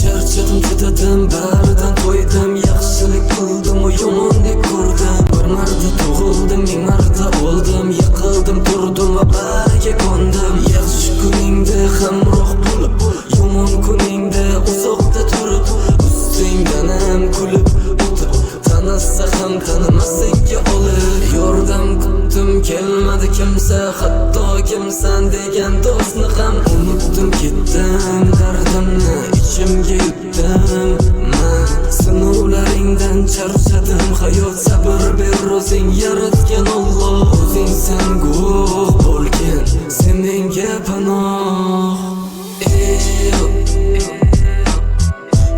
Charchadim, chidadim, baridan to'ydim. Yaxshilik qildim, yomondek ko'rdim. Bir marta tug'ildim, ming marta o'ldim. Yiqildim, turdim va bariga qo'ndim. Yaxshi kuningda hamroh bo'lib, yomon kuningda uzoqda turib, ustingdan ham kulib o'tib, tanisa ham tanimaslikka olib. Yordam kutdim, kelmadi kimsa, hatto kimsan degan do'stni ham unutdim, ketdim. Dardimni ichimga yutdim. Men sinovlaringdan charchadim. Hayot sabr ber, o'zing yaratgan Alloh. O'zing sen guvoh bo'lgin, sen menga panoh.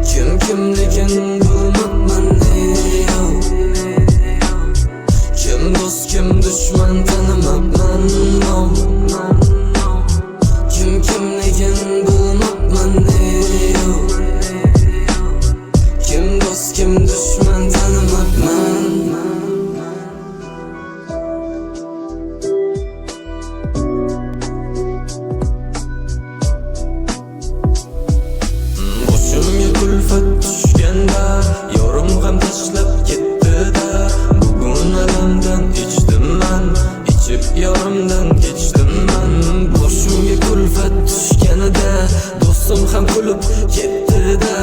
Kim kimligin bilmabman. Kim do'st kim dushman tanimabman. Kim kimligin bilmabman. Kim do'st kim dushman tanimabman. Boshimga kulfat tushganda yorim ham tashlab ketdi-da. Bugun alamdan ichdim man, ichib yorimdan kechdim man. Boshimga kulfat tushganida do'stim ham kulib ketdi-da.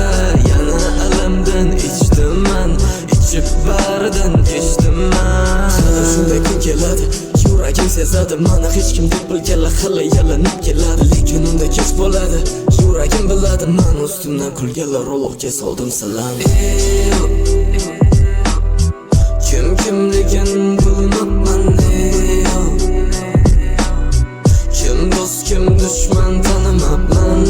Yana alamdan ichdim man, ichib baridan kechdim man. Shunday kun keladi, yuragim sezadi, mani hech kim deb bilganlar hali yalanib keladi. Lekin unda kech bo'ladi, yuragim biladi, men ustimdan kulganlar ulug'ga soldim salam. Kim kimligin bilmabman. Kim do'st kim dushman tanimabman.